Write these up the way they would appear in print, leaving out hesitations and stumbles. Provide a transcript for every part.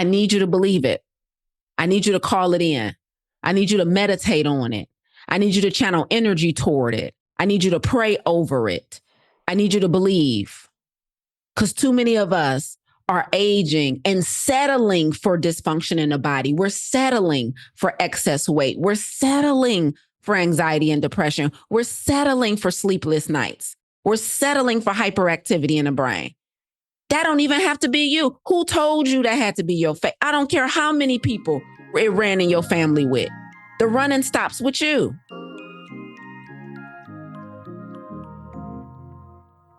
I need you to believe it. I need you to call it in. I need you to meditate on it. I need you to channel energy toward it. I need you to pray over it. I need you to believe. Because too many of us are aging and settling for dysfunction in the body. We're settling for excess weight. We're settling for anxiety and depression. We're settling for sleepless nights. We're settling for hyperactivity in the brain. That don't even have to be you. Who told you that had to be your fate? I don't care how many people it ran in your family with. The running stops with you.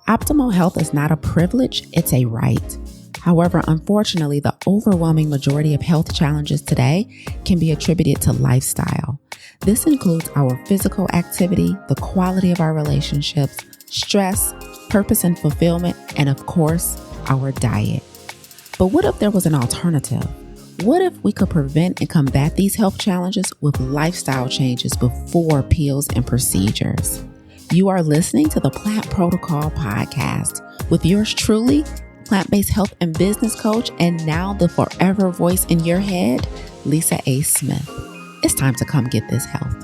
Optimal health is not a privilege, it's a right. However, unfortunately, the overwhelming majority of health challenges today can be attributed to lifestyle. This includes our physical activity, the quality of our relationships, stress, purpose and fulfillment, and of course, our diet. But what if there was an alternative? What if we could prevent and combat these health challenges with lifestyle changes before pills and procedures? You are listening to the Plant Protocol podcast with yours truly, plant-based health and business coach, and now the forever voice in your head, Lisa A. Smith. It's time to come get this health.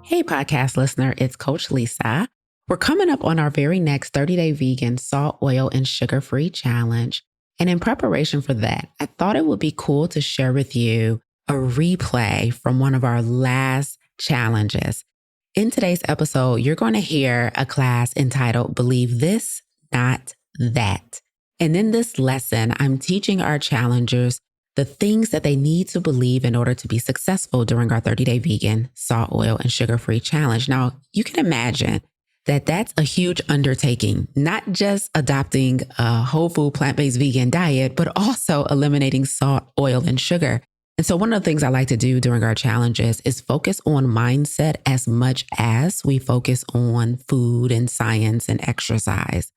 Hey, podcast listener, it's Coach Lisa. We're coming up on our very next 30-day vegan, salt, oil, and sugar-free challenge. And in preparation for that, I thought it would be cool to share with you a replay from one of our last challenges. In today's episode, you're going to hear a class entitled Believe This, Not That. And in this lesson, I'm teaching our challengers the things that they need to believe in order to be successful during our 30-day vegan, salt, oil, and sugar-free challenge. Now, you can imagine that that's a huge undertaking, not just adopting a whole food, plant-based vegan diet, but also eliminating salt, oil, and sugar. And so one of the things I like to do during our challenges is focus on mindset as much as we focus on food and science and exercise.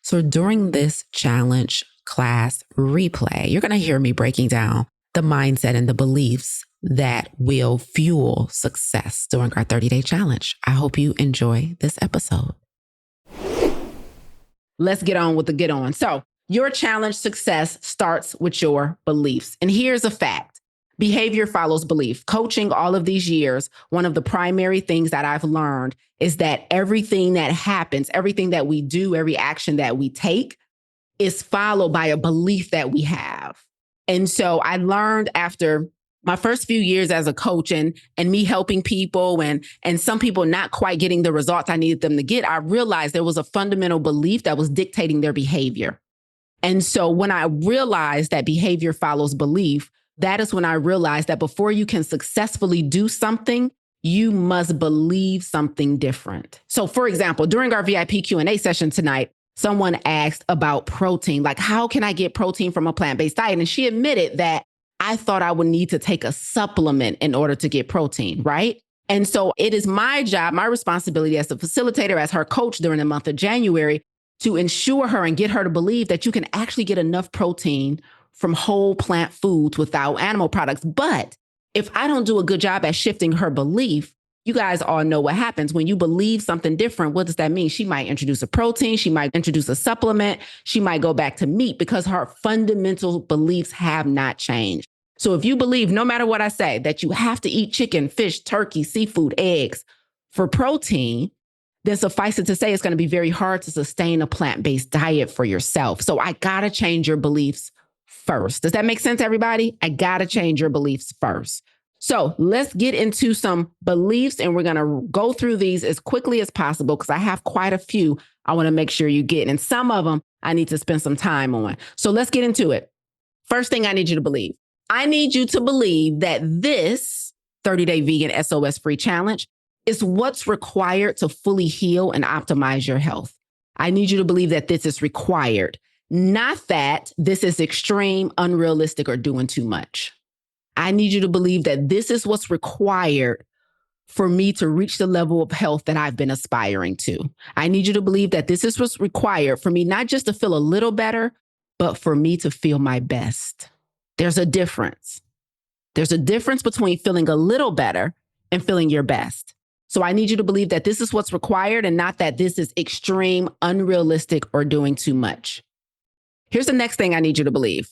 So during this challenge class replay, you're going to hear me breaking down the mindset and the beliefs that will fuel success during our 30-day challenge. I hope you enjoy this episode. Let's get on with the get on. So your challenge success starts with your beliefs. And here's a fact. Behavior follows belief. Coaching all of these years, one of the primary things that I've learned is that everything that happens, everything that we do, every action that we take is followed by a belief that we have. And so I learned after my first few years as a coach and me helping people and some people not quite getting the results I needed them to get, I realized there was a fundamental belief that was dictating their behavior. And so when I realized that behavior follows belief, that is when I realized that before you can successfully do something, you must believe something different. So for example, during our VIP Q&A session tonight, someone asked about protein, like how can I get protein from a plant-based diet? And she admitted that I thought I would need to take a supplement in order to get protein, right? And so it is my job, my responsibility as a facilitator, as her coach during the month of January, to ensure her and get her to believe that you can actually get enough protein from whole plant foods without animal products. But if I don't do a good job at shifting her belief, you guys all know what happens when you believe something different. What does that mean? She might introduce a protein. She might introduce a supplement. She might go back to meat because her fundamental beliefs have not changed. So if you believe, no matter what I say, that you have to eat chicken, fish, turkey, seafood, eggs for protein, then suffice it to say, it's going to be very hard to sustain a plant-based diet for yourself. So I got to change your beliefs first. Does that make sense, everybody? I got to change your beliefs first. So let's get into some beliefs, and we're going to go through these as quickly as possible because I have quite a few I want to make sure you get. And some of them I need to spend some time on. So let's get into it. First thing I need you to believe. I need you to believe that this 30-day vegan SOS free challenge is what's required to fully heal and optimize your health. I need you to believe that this is required, not that this is extreme, unrealistic, or doing too much. I need you to believe that this is what's required for me to reach the level of health that I've been aspiring to. I need you to believe that this is what's required for me, not just to feel a little better, but for me to feel my best. There's a difference. There's a difference between feeling a little better and feeling your best. So I need you to believe that this is what's required and not that this is extreme, unrealistic, or doing too much. Here's the next thing I need you to believe.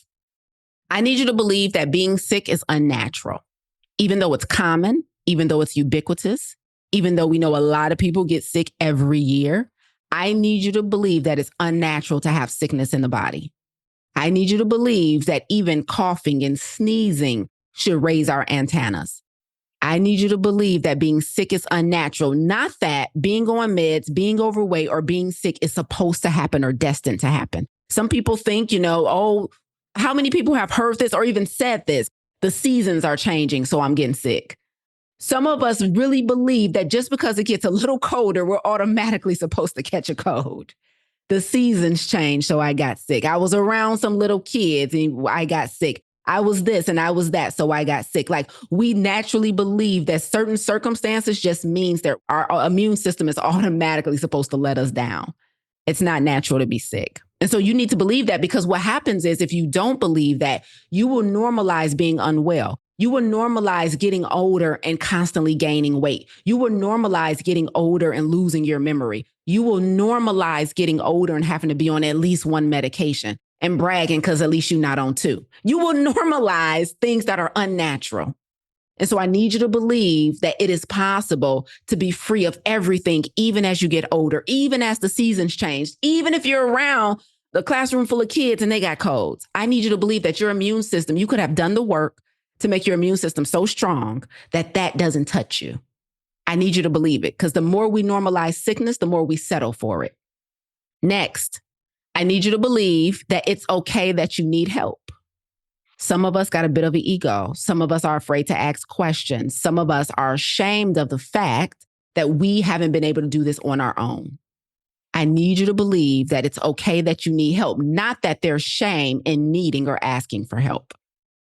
I need you to believe that being sick is unnatural, even though it's common, even though it's ubiquitous, even though we know a lot of people get sick every year. I need you to believe that it's unnatural to have sickness in the body. I need you to believe that even coughing and sneezing should raise our antennas. I need you to believe that being sick is unnatural, not that being on meds, being overweight, or being sick is supposed to happen or destined to happen. Some people think, oh, how many people have heard this or even said this? The seasons are changing, so I'm getting sick. Some of us really believe that just because it gets a little colder, we're automatically supposed to catch a cold. The seasons changed, so I got sick. I was around some little kids and I got sick. I was this and I was that, so I got sick. Like, we naturally believe that certain circumstances just means that our immune system is automatically supposed to let us down. It's not natural to be sick. And so you need to believe that, because what happens is if you don't believe that, you will normalize being unwell. You will normalize getting older and constantly gaining weight. You will normalize getting older and losing your memory. You will normalize getting older and having to be on at least one medication and bragging because at least you're not on two. You will normalize things that are unnatural. And so I need you to believe that it is possible to be free of everything, even as you get older, even as the seasons change, even if you're around the classroom full of kids and they got colds. I need you to believe that your immune system, you could have done the work to make your immune system so strong that that doesn't touch you. I need you to believe it, because the more we normalize sickness, the more we settle for it. Next, I need you to believe that it's okay that you need help. Some of us got a bit of an ego. Some of us are afraid to ask questions. Some of us are ashamed of the fact that we haven't been able to do this on our own. I need you to believe that it's okay that you need help, not that there's shame in needing or asking for help.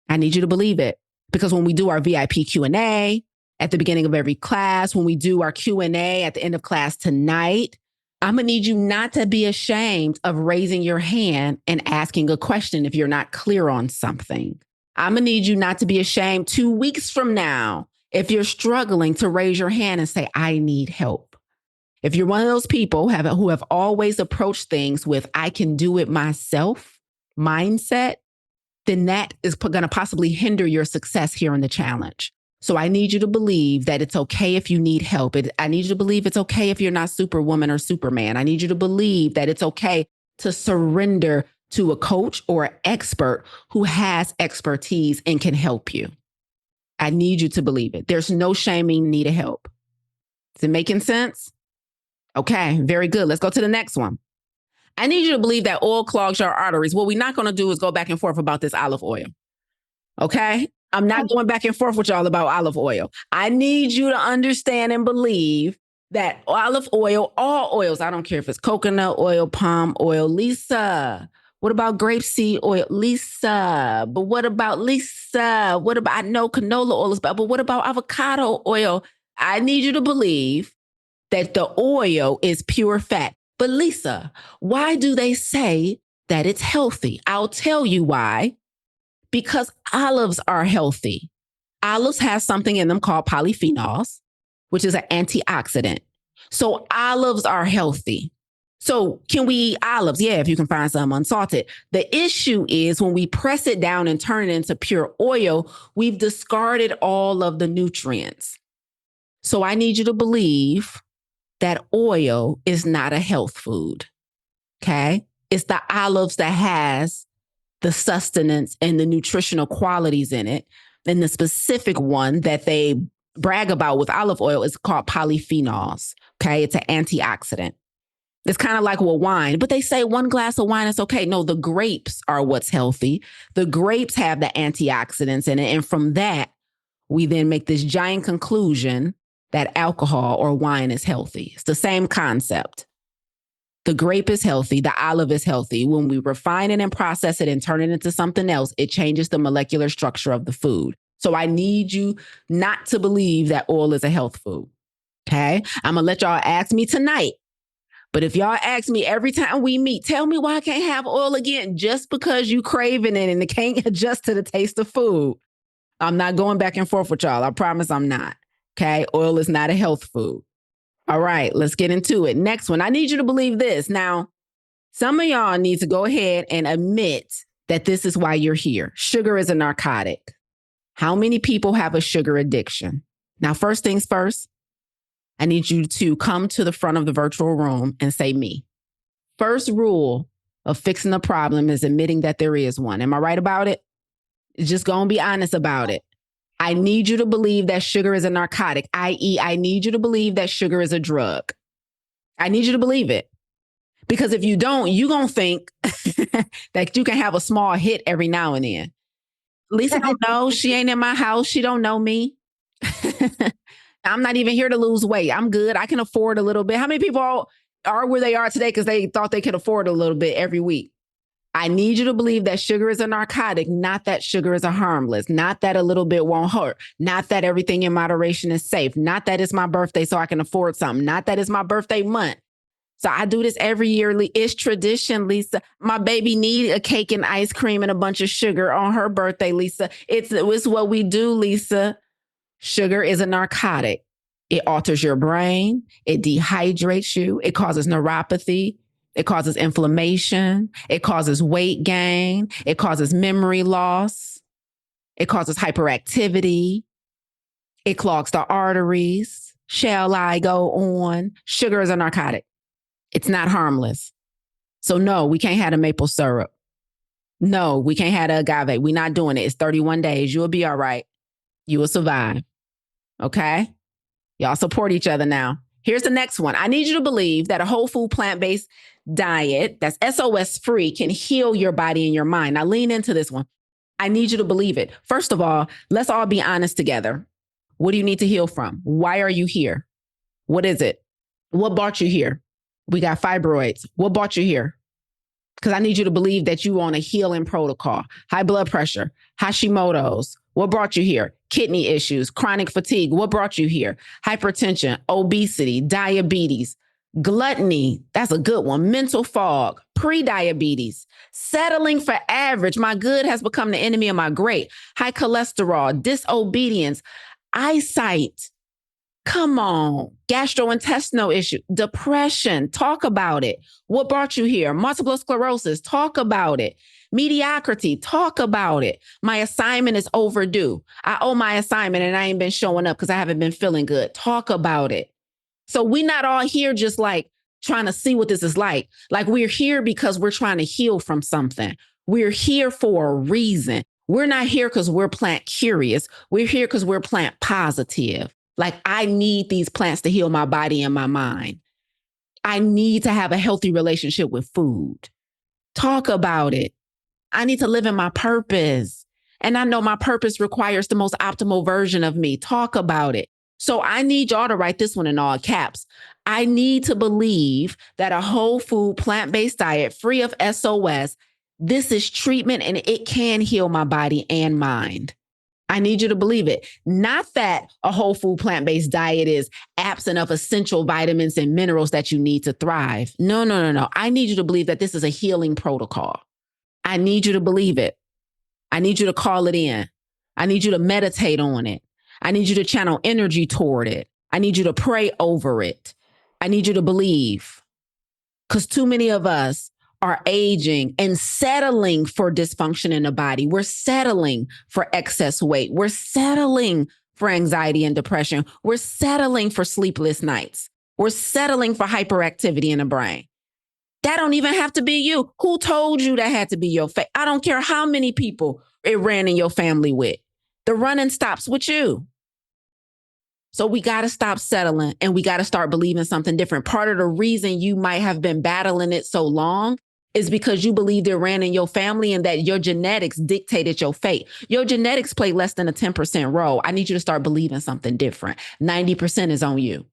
I need you to believe it, because when we do our VIP Q&A at the beginning of every class, when we do our Q&A at the end of class tonight, I'm going to need you not to be ashamed of raising your hand and asking a question if you're not clear on something. I'm going to need you not to be ashamed 2 weeks from now if you're struggling to raise your hand and say, I need help. If you're one of those people who have always approached things with I can do it myself mindset, then that is going to possibly hinder your success here in the challenge. So I need you to believe that it's okay if you need help. I need you to believe it's okay if you're not Superwoman or Superman. I need you to believe that it's okay to surrender to a coach or an expert who has expertise and can help you. I need you to believe it. There's no shaming needed help. Is it making sense? Okay, very good. Let's go to the next one. I need you to believe that oil clogs your arteries. What we're not going to do is go back and forth about this olive oil. Okay? I'm not going back and forth with y'all about olive oil. I need you to understand and believe that olive oil, all oils, I don't care if it's coconut oil, palm oil, Lisa. What about grapeseed oil? Lisa. But what about Lisa? What about, I know canola oil is bad, but what about avocado oil? I need you to believe that the oil is pure fat. But Lisa, why do they say that it's healthy? I'll tell you why. Because olives are healthy. Olives have something in them called polyphenols, which is an antioxidant. So olives are healthy. So can we eat olives? Yeah, if you can find some unsalted. The issue is when we press it down and turn it into pure oil, we've discarded all of the nutrients. So I need you to believe that oil is not a health food, okay? It's the olives that has the sustenance and the nutritional qualities in it. And the specific one that they brag about with olive oil is called polyphenols, okay? It's an antioxidant. It's kind of like with wine, but they say one glass of wine is okay. No, the grapes are what's healthy. The grapes have the antioxidants in it. And from that, we then make this giant conclusion that alcohol or wine is healthy. It's the same concept. The grape is healthy. The olive is healthy. When we refine it and process it and turn it into something else, it changes the molecular structure of the food. So I need you not to believe that oil is a health food. Okay. I'm going to let y'all ask me tonight. But if y'all ask me every time we meet, tell me why I can't have oil again, just because you craving it and it can't adjust to the taste of food. I'm not going back and forth with y'all. I promise I'm not. Okay. Oil is not a health food. All right. Let's get into it. Next one. I need you to believe this. Now, some of y'all need to go ahead and admit that this is why you're here. Sugar is a narcotic. How many people have a sugar addiction? Now, first things first, I need you to come to the front of the virtual room and say me. First rule of fixing a problem is admitting that there is one. Am I right about it? Just go and be honest about it. I need you to believe that sugar is a narcotic, i.e., I need you to believe that sugar is a drug. I need you to believe it. Because if you don't, you're going to think that you can have a small hit every now and then. Lisa don't know. She ain't in my house. She don't know me. I'm not even here to lose weight. I'm good. I can afford a little bit. How many people are where they are today because they thought they could afford a little bit every week? I need you to believe that sugar is a narcotic, not that sugar is a harmless, not that a little bit won't hurt, not that everything in moderation is safe, not that it's my birthday so I can afford something, not that it's my birthday month. So I do this every year. It's tradition, Lisa. My baby need a cake and ice cream and a bunch of sugar on her birthday, Lisa. It's what we do, Lisa. Sugar is a narcotic. It alters your brain. It dehydrates you. It causes neuropathy. It causes inflammation. It causes weight gain. It causes memory loss. It causes hyperactivity. It clogs the arteries. Shall I go on? Sugar is a narcotic. It's not harmless. So no, we can't have the maple syrup. No, we can't have the agave. We're not doing it. It's 31 days. You'll be all right. You will survive. Okay? Y'all support each other now. Here's the next one. I need you to believe that a whole food plant-based diet that's SOS free can heal your body and your mind. Now lean into this one. I need you to believe it. First of all, let's all be honest together. What do you need to heal from? Why are you here? What is it? What brought you here? We got fibroids. What brought you here? Because I need you to believe that you on a healing protocol. High blood pressure, Hashimoto's. What brought you here? Kidney issues, chronic fatigue. What brought you here? Hypertension, obesity, diabetes, gluttony. That's a good one. Mental fog, pre-diabetes, settling for average. My good has become the enemy of my great. High cholesterol, disobedience, eyesight. Come on. Gastrointestinal issue, depression. Talk about it. What brought you here? Multiple sclerosis. Talk about it. Mediocrity. Talk about it. My assignment is overdue. I owe my assignment and I ain't been showing up because I haven't been feeling good. Talk about it. So we're not all here just like trying to see what this is like. Like we're here because we're trying to heal from something. We're here for a reason. We're not here because we're plant curious. We're here because we're plant positive. Like I need these plants to heal my body and my mind. I need to have a healthy relationship with food. Talk about it. I need to live in my purpose. And I know my purpose requires the most optimal version of me. Talk about it. So I need y'all to write this one in all caps. I need to believe that a whole food, plant-based diet free of SOS, this is treatment and it can heal my body and mind. I need you to believe it. Not that a whole food plant-based diet is absent of essential vitamins and minerals that you need to thrive. No. I need you to believe that this is a healing protocol. I need you to believe it. I need you to call it in. I need you to meditate on it. I need you to channel energy toward it. I need you to pray over it. I need you to believe. Because too many of us are aging and settling for dysfunction in the body. We're settling for excess weight. We're settling for anxiety and depression. We're settling for sleepless nights. We're settling for hyperactivity in the brain. That don't even have to be you. Who told you that had to be your fate? I don't care how many people it ran in your family with. The running stops with you. So we got to stop settling and we got to start believing something different. Part of the reason you might have been battling it so long is because you believed it ran in your family and that your genetics dictated your fate. Your genetics play less than a 10% role. I need you to start believing something different. 90% is on you.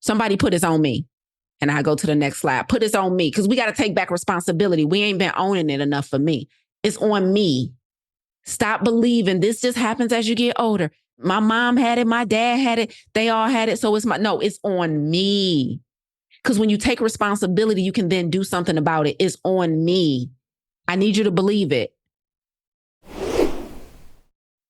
Somebody put it's on me. And I go to the next slide. Put it's on me because we got to take back responsibility. We ain't been owning it enough for me. It's on me. Stop believing this just happens as you get older. My mom had it. My dad had it. They all had it. So it's on me. Because when you take responsibility, you can then do something about it. It's on me. I need you to believe it.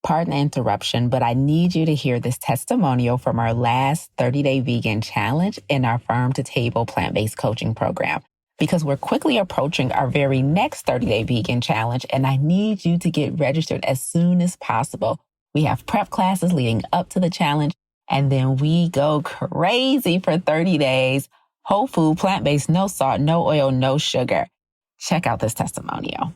Pardon the interruption, but I need you to hear this testimonial from our last 30-day vegan challenge in our Farm to Table plant-based coaching program, because we're quickly approaching our very next 30-day vegan challenge, and I need you to get registered as soon as possible. We have prep classes leading up to the challenge, and then we go crazy for 30 days. Whole food, plant-based, no salt, no oil, no sugar. Check out this testimonial.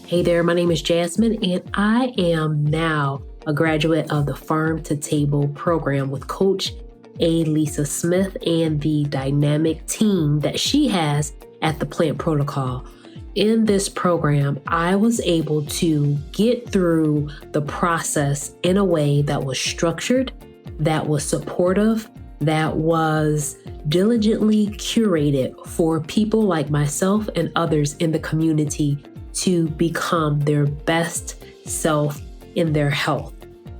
Hey there, my name is Jasmine, and I am now a graduate of the Farm to Table program with Coach Lisa Smith and the dynamic team that she has at the Plant Protocol. In this program, I was able to get through the process in a way that was structured, that was supportive, that was diligently curated for people like myself and others in the community to become their best self in their health.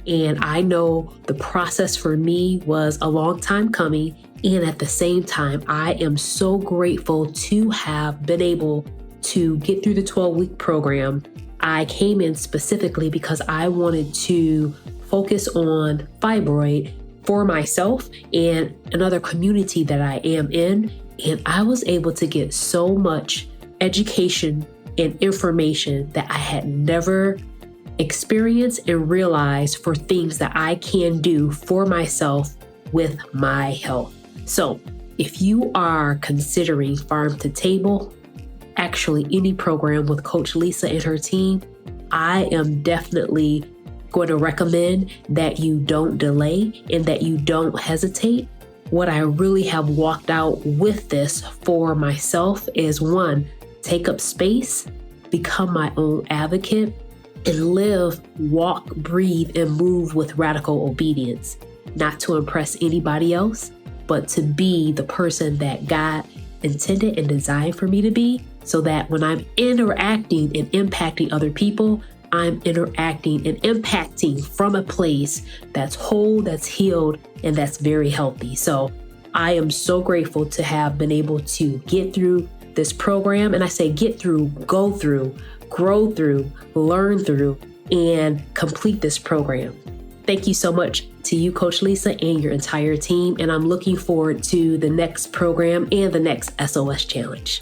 And I know the process for me was a long time coming. And at the same time, I am so grateful to have been able to get through the 12-week program. I came in specifically because I wanted to focus on fibroid for myself and another community that I am in. And I was able to get so much education and information that I had never experienced and realized for things that I can do for myself with my health. So if you are considering Farm to Table, actually any program with Coach Lisa and her team, I am definitely going to recommend that you don't delay and that you don't hesitate. What I really have walked out with this for myself is, one, take up space, become my own advocate, and live, walk, breathe, and move with radical obedience. Not to impress anybody else, but to be the person that God intended and designed for me to be, so that when I'm interacting and impacting other people, I'm interacting and impacting from a place that's whole, that's healed, and that's very healthy. So I am so grateful to have been able to get through this program. And I say get through, go through, grow through, learn through, and complete this program. Thank you so much to you, Coach Lisa, and your entire team. And I'm looking forward to the next program and the next SOS challenge.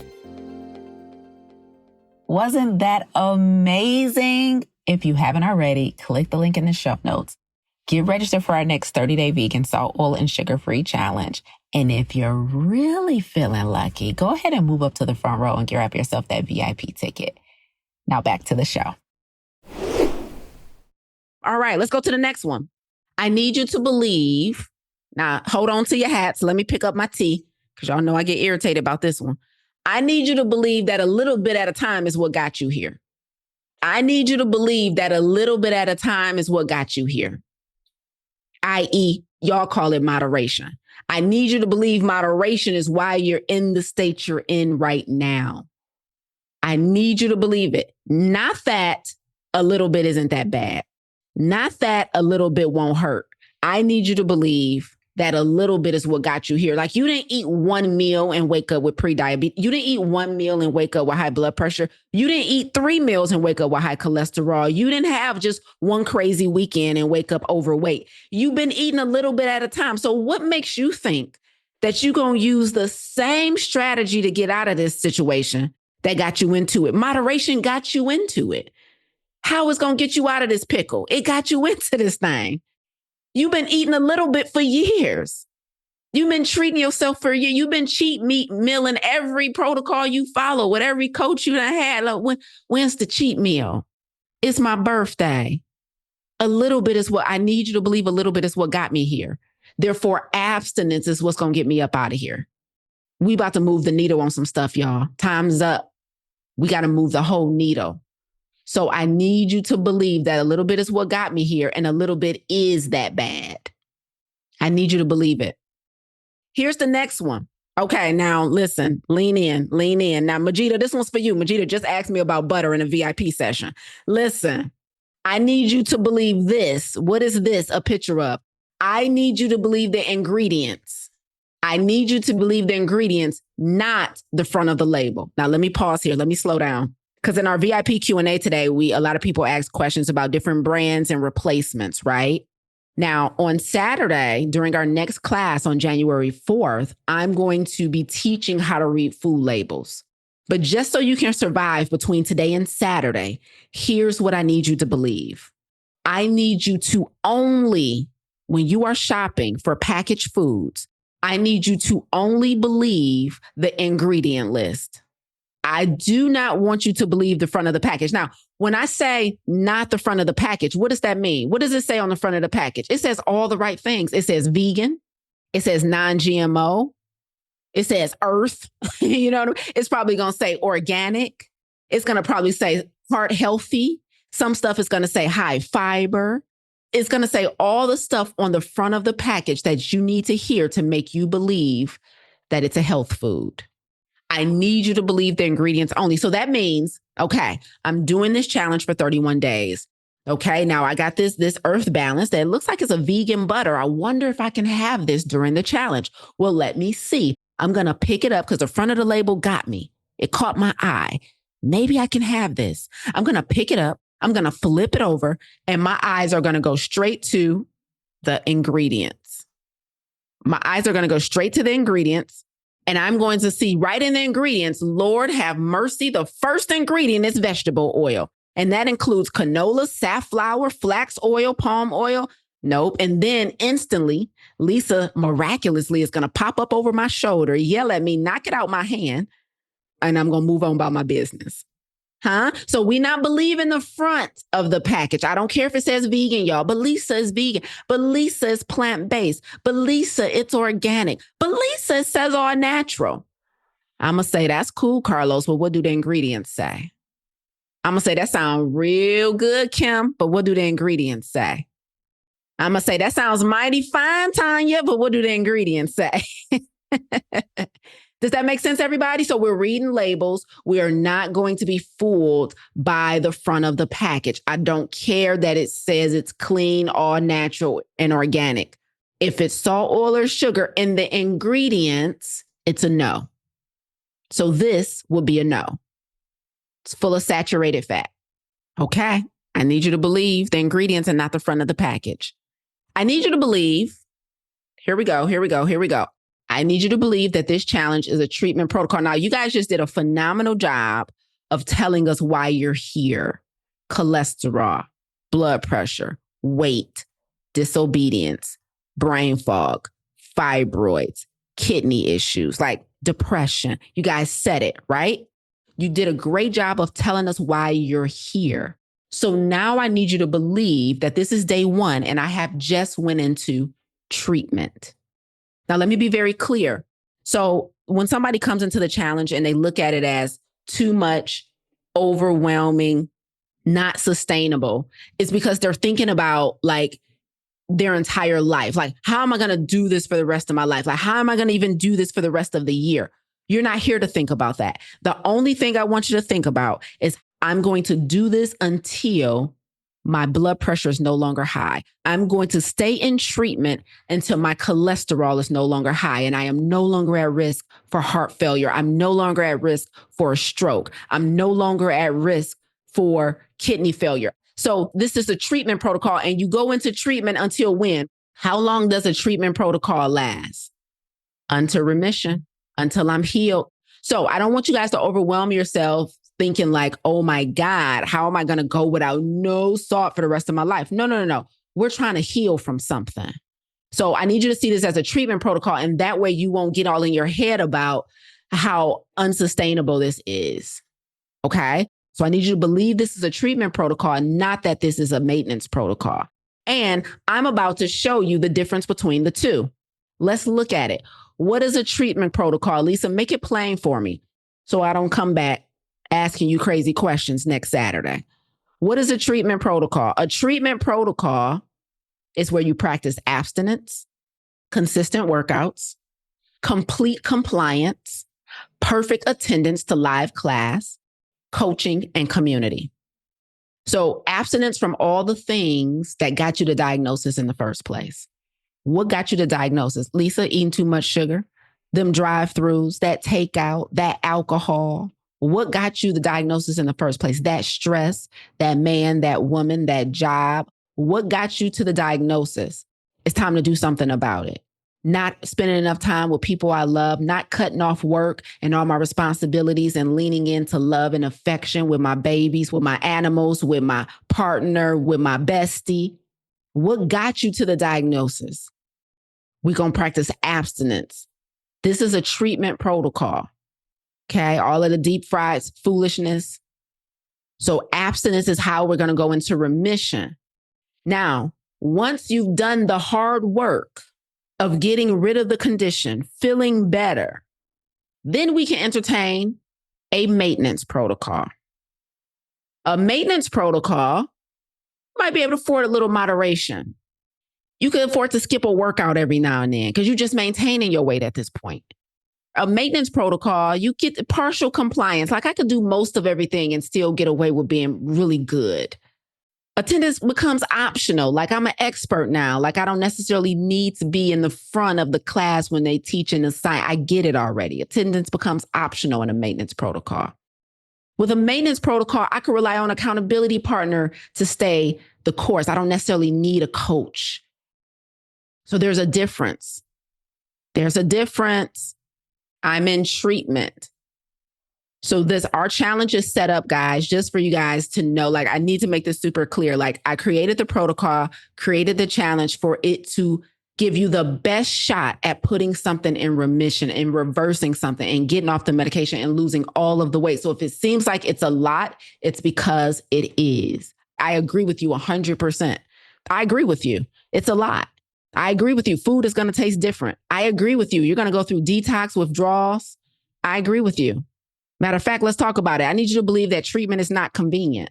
Wasn't that amazing? If you haven't already, click the link in the show notes. Get registered for our next 30-day vegan salt, oil, and sugar-free challenge. And if you're really feeling lucky, go ahead and move up to the front row and grab yourself that VIP ticket. Now back to the show. All right, let's go to the next one. I need you to believe. Now, hold on to your hats. Let me pick up my tea, because y'all know I get irritated about this one. I need you to believe that a little bit at a time is what got you here. I need you to believe that a little bit at a time is what got you here. I.e., y'all call it moderation. I need you to believe moderation is why you're in the state you're in right now. I need you to believe it. Not that a little bit isn't that bad. Not that a little bit won't hurt. I need you to believe that a little bit is what got you here. Like, you didn't eat one meal and wake up with pre-diabetes. You didn't eat one meal and wake up with high blood pressure. You didn't eat 3 meals and wake up with high cholesterol. You didn't have just one crazy weekend and wake up overweight. You've been eating a little bit at a time. So what makes you think that you're going to use the same strategy to get out of this situation that got you into it? Moderation got you into it. How is going to get you out of this pickle? It got you into this thing. You've been eating a little bit for years. You've been treating yourself for a year. You've been cheat meal in every protocol you follow, with every coach you done had. Like, when's the cheat meal? It's my birthday. A little bit is what I need you to believe. A little bit is what got me here. Therefore, abstinence is what's going to get me up out of here. We about to move the needle on some stuff, y'all. Time's up. We got to move the whole needle. So I need you to believe that a little bit is what got me here, and a little bit is that bad. I need you to believe it. Here's the next one. Okay, now listen, lean in. Now, Majida, this one's for you. Majida just asked me about butter in a VIP session. Listen, I need you to believe this. What is this a picture of? I need you to believe the ingredients. I need you to believe the ingredients, not the front of the label. Now, let me pause here. Let me slow down. Because in our VIP Q&A today, a lot of people asked questions about different brands and replacements, right? Now, on Saturday, during our next class on January 4th, I'm going to be teaching how to read food labels. But just so you can survive between today and Saturday, here's what I need you to believe. I need you to only, when you are shopping for packaged foods, I need you to only believe the ingredient list. I do not want you to believe the front of the package. Now, when I say not the front of the package, what does that mean? What does it say on the front of the package? It says all the right things. It says vegan. It says non-GMO. It says earth. You know what I mean? It's probably going to say organic. It's going to probably say heart healthy. Some stuff is going to say high fiber. It's going to say all the stuff on the front of the package that you need to hear to make you believe that it's a health food. I need you to believe the ingredients only. So that means, okay, I'm doing this challenge for 31 days. Okay, now I got this earth balance that looks like it's a vegan butter. I wonder if I can have this during the challenge. Well, let me see. I'm going to pick it up because the front of the label got me. It caught my eye. Maybe I can have this. I'm going to pick it up. I'm going to flip it over and my eyes are going to go straight to the ingredients. My eyes are going to go straight to the ingredients. And I'm going to see right in the ingredients, Lord have mercy, the first ingredient is vegetable oil. And that includes canola, safflower, flax oil, palm oil. Nope. And then instantly, Lisa miraculously is going to pop up over my shoulder, yell at me, knock it out my hand, and I'm going to move on about my business. So we not believe in the front of the package. I don't care if it says vegan, y'all, but Lisa is vegan. But Lisa is plant-based. But Lisa, it's organic. But Lisa says all natural. I'm going to say, that's cool, Carlos. Well, what do the ingredients say? I'm going to say, that sounds real good, Kim. But what do the ingredients say? I'm going to say, that sounds mighty fine, Tanya. But what do the ingredients say? Does that make sense, everybody? So we're reading labels. We are not going to be fooled by the front of the package. I don't care that it says it's clean, all natural, and organic. If it's salt, oil, or sugar in the ingredients, it's a no. So this would be a no. It's full of saturated fat. Okay. I need you to believe the ingredients and not the front of the package. I need you to believe. Here we go. I need you to believe that this challenge is a treatment protocol. Now, you guys just did a phenomenal job of telling us why you're here. Cholesterol, blood pressure, weight, disobedience, brain fog, fibroids, kidney issues, like depression. You guys said it, right? You did a great job of telling us why you're here. So now I need you to believe that this is day one and I have just went into treatment. Now, let me be very clear. So when somebody comes into the challenge and they look at it as too much, overwhelming, not sustainable, it's because they're thinking about like their entire life. Like, how am I going to do this for the rest of my life? Like, how am I going to even do this for the rest of the year? You're not here to think about that. The only thing I want you to think about is I'm going to do this until my blood pressure is no longer high. I'm going to stay in treatment until my cholesterol is no longer high and I am no longer at risk for heart failure. I'm no longer at risk for a stroke. I'm no longer at risk for kidney failure. So this is a treatment protocol and you go into treatment until when? How long does a treatment protocol last? Until remission, until I'm healed. So I don't want you guys to overwhelm yourself thinking like, oh my God, how am I going to go without no salt for the rest of my life? No. We're trying to heal from something. So I need you to see this as a treatment protocol. And that way you won't get all in your head about how unsustainable this is. Okay. So I need you to believe this is a treatment protocol, not that this is a maintenance protocol. And I'm about to show you the difference between the two. Let's look at it. What is a treatment protocol? Lisa, make it plain for me so I don't come back asking you crazy questions next Saturday. What is a treatment protocol? A treatment protocol is where you practice abstinence, consistent workouts, complete compliance, perfect attendance to live class, coaching, and community. So abstinence from all the things that got you the diagnosis in the first place. What got you the diagnosis? Lisa, eating too much sugar, them drive-thrus, that takeout, that alcohol. What got you the diagnosis in the first place? That stress, that man, that woman, that job. What got you to the diagnosis? It's time to do something about it. Not spending enough time with people I love, not cutting off work and all my responsibilities and leaning into love and affection with my babies, with my animals, with my partner, with my bestie. What got you to the diagnosis? We're going to practice abstinence. This is a treatment protocol. Okay. All of the deep fried foolishness. So abstinence is how we're going to go into remission. Now, once you've done the hard work of getting rid of the condition, feeling better, then we can entertain a maintenance protocol. A maintenance protocol might be able to afford a little moderation. You can afford to skip a workout every now and then because you're just maintaining your weight at this point. A maintenance protocol, you get partial compliance. Like I could do most of everything and still get away with being really good. Attendance becomes optional. Like I'm an expert now. Like I don't necessarily need to be in the front of the class when they teach and assign. I get it already. Attendance becomes optional in a maintenance protocol. With a maintenance protocol, I could rely on an accountability partner to stay the course. I don't necessarily need a coach. So there's a difference. There's a difference. I'm in treatment. So our challenge is set up, guys, just for you guys to know, like, I need to make this super clear. Like I created the protocol, created the challenge for it to give you the best shot at putting something in remission and reversing something and getting off the medication and losing all of the weight. So if it seems like it's a lot, it's because it is. I agree with you 100%. I agree with you. It's a lot. I agree with you. Food is going to taste different. I agree with you. You're going to go through detox withdrawals. I agree with you. Matter of fact, let's talk about it. I need you to believe that treatment is not convenient.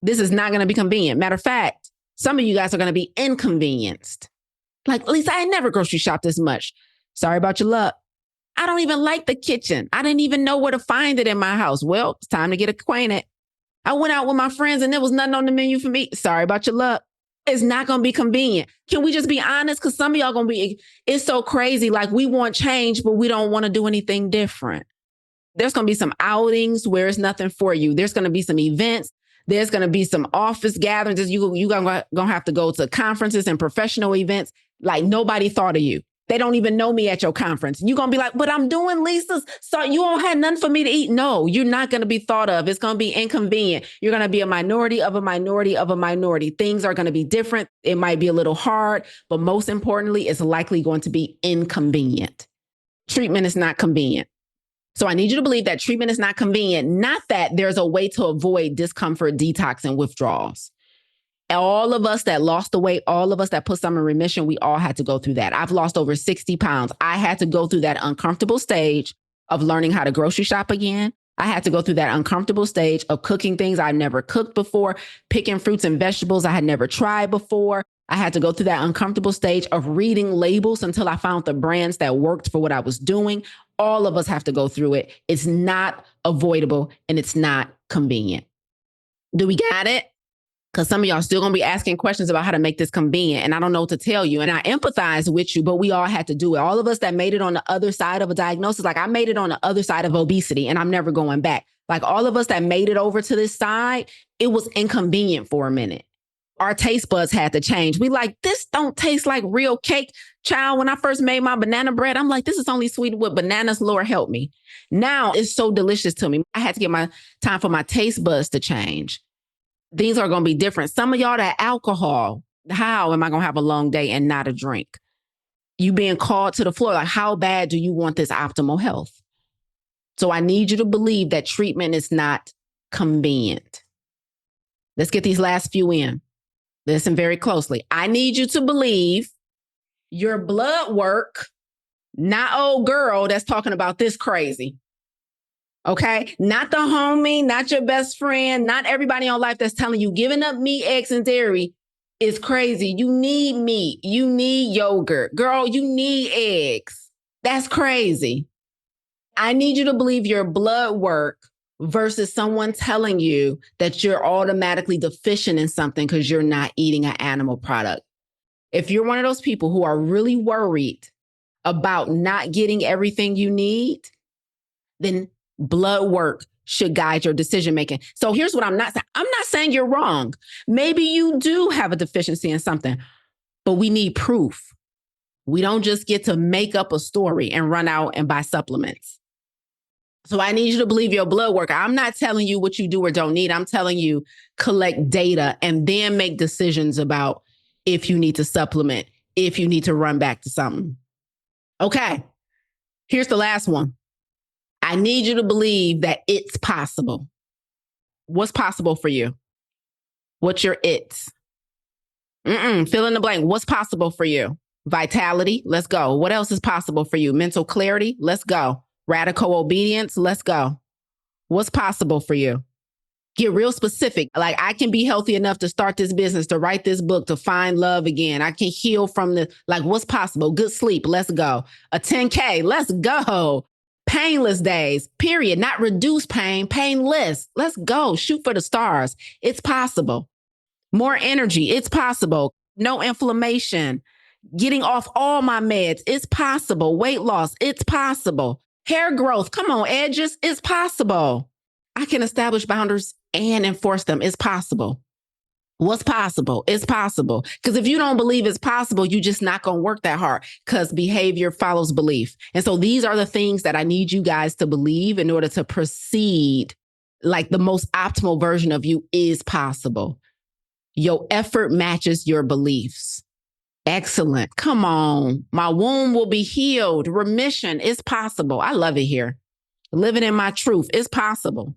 This is not going to be convenient. Matter of fact, some of you guys are going to be inconvenienced. Like, Lisa, I never grocery shop this much. Sorry about your luck. I don't even like the kitchen. I didn't even know where to find it in my house. Well, it's time to get acquainted. I went out with my friends and there was nothing on the menu for me. Sorry about your luck. It's not going to be convenient. Can we just be honest? Because some of y'all going to be, it's so crazy. Like we want change, but we don't want to do anything different. There's going to be some outings where it's nothing for you. There's going to be some events. There's going to be some office gatherings. You're going to have to go to conferences and professional events. Like nobody thought of you. They don't even know me at your conference. You're going to be like, but I'm doing Lisa's. So you don't have nothing for me to eat. No, you're not going to be thought of. It's going to be inconvenient. You're going to be a minority of a minority of a minority. Things are going to be different. It might be a little hard, but most importantly, it's likely going to be inconvenient. Treatment is not convenient. So I need you to believe that treatment is not convenient, not that there's a way to avoid discomfort, detox, and withdrawals. All of us that lost the weight, all of us that put some in remission, we all had to go through that. I've lost over 60 pounds. I had to go through that uncomfortable stage of learning how to grocery shop again. I had to go through that uncomfortable stage of cooking things I've never cooked before, picking fruits and vegetables I had never tried before. I had to go through that uncomfortable stage of reading labels until I found the brands that worked for what I was doing. All of us have to go through it. It's not avoidable and it's not convenient. Do we got it? Because some of y'all still going to be asking questions about how to make this convenient. And I don't know what to tell you. And I empathize with you, but we all had to do it. All of us that made it on the other side of a diagnosis, like I made it on the other side of obesity and I'm never going back. Like all of us that made it over to this side, it was inconvenient for a minute. Our taste buds had to change. We like, this don't taste like real cake. Child, when I first made my banana bread, I'm like, this is only sweetened with bananas. Lord help me. Now it's so delicious to me. I had to get my time for my taste buds to change. These are going to be different. Some of y'all that alcohol, how am I going to have a long day and not a drink? You being called to the floor. Like, how bad do you want this optimal health? So I need you to believe that treatment is not convenient. Let's get these last few in. Listen very closely. I need you to believe your blood work, not old girl that's talking about this crazy. Okay. Not the homie, not your best friend, not everybody on life that's telling you giving up meat, eggs, and dairy is crazy. You need meat. You need yogurt. Girl, you need eggs. That's crazy. I need you to believe your blood work versus someone telling you that you're automatically deficient in something because you're not eating an animal product. If you're one of those people who are really worried about not getting everything you need, then blood work should guide your decision making. So here's what I'm not saying. I'm not saying you're wrong. Maybe you do have a deficiency in something, but we need proof. We don't just get to make up a story and run out and buy supplements. So I need you to believe your blood work. I'm not telling you what you do or don't need. I'm telling you collect data and then make decisions about if you need to supplement, if you need to run back to something. Okay, here's the last one. I need you to believe that it's possible. What's possible for you? What's your it's? Fill in the blank. What's possible for you? Vitality, let's go. What else is possible for you? Mental clarity, let's go. Radical obedience, let's go. What's possible for you? Get real specific. Like, I can be healthy enough to start this business, to write this book, to find love again. I can heal from the, like, what's possible? Good sleep, let's go. A 10K, let's go. Painless days, period. Not reduce pain, painless. Let's go. Shoot for the stars. It's possible. More energy, it's possible. No inflammation. Getting off all my meds, it's possible. Weight loss, it's possible. Hair growth, come on, edges, it's possible. I can establish boundaries and enforce them. It's possible. What's possible? It's possible. Because if you don't believe it's possible, you're just not going to work that hard, because behavior follows belief. And so these are the things that I need you guys to believe in order to proceed. Like, the most optimal version of you is possible. Your effort matches your beliefs. Excellent. Come on. My womb will be healed. Remission is possible. I love it here. Living in my truth is possible.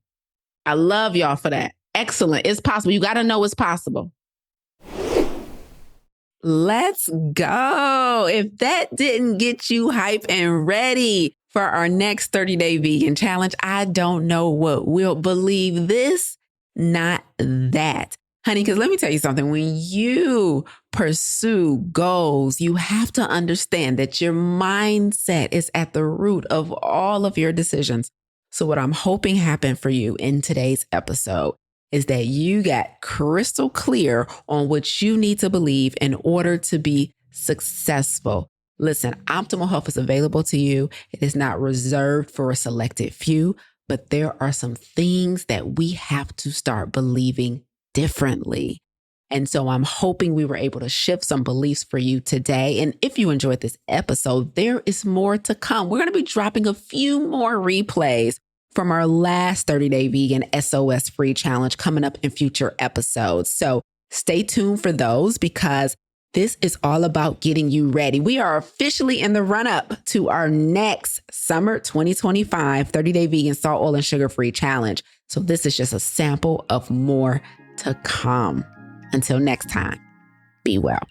I love y'all for that. Excellent. It's possible. You got to know it's possible. Let's go. If that didn't get you hype and ready for our next 30-day vegan challenge, I don't know what will. Believe this, not that. Honey, because let me tell you something. When you pursue goals, you have to understand that your mindset is at the root of all of your decisions. So what I'm hoping happened for you in today's episode is that you got crystal clear on what you need to believe in order to be successful. Listen, optimal health is available to you. It is not reserved for a selected few, but there are some things that we have to start believing differently. And so I'm hoping we were able to shift some beliefs for you today. And if you enjoyed this episode, there is more to come. We're going to be dropping a few more replays from our last 30-day vegan SOS free challenge coming up in future episodes. So stay tuned for those, because this is all about getting you ready. We are officially in the run-up to our next summer 2025 30-day vegan salt, oil, and sugar-free challenge. So this is just a sample of more to come. Until next time, be well.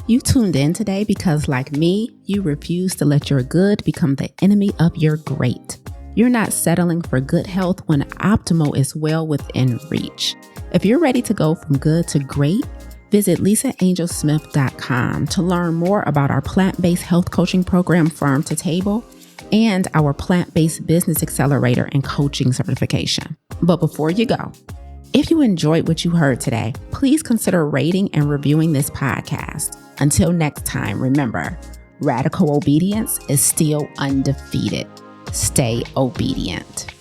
You tuned in today because, like me, you refuse to let your good become the enemy of your great. You're not settling for good health when optimal is well within reach. If you're ready to go from good to great, visit lisaangelsmith.com to learn more about our plant-based health coaching program, Farm to Table, and our plant-based business accelerator and coaching certification. But before you go, if you enjoyed what you heard today, please consider rating and reviewing this podcast. Until next time, remember, radical obedience is still undefeated. Stay obedient.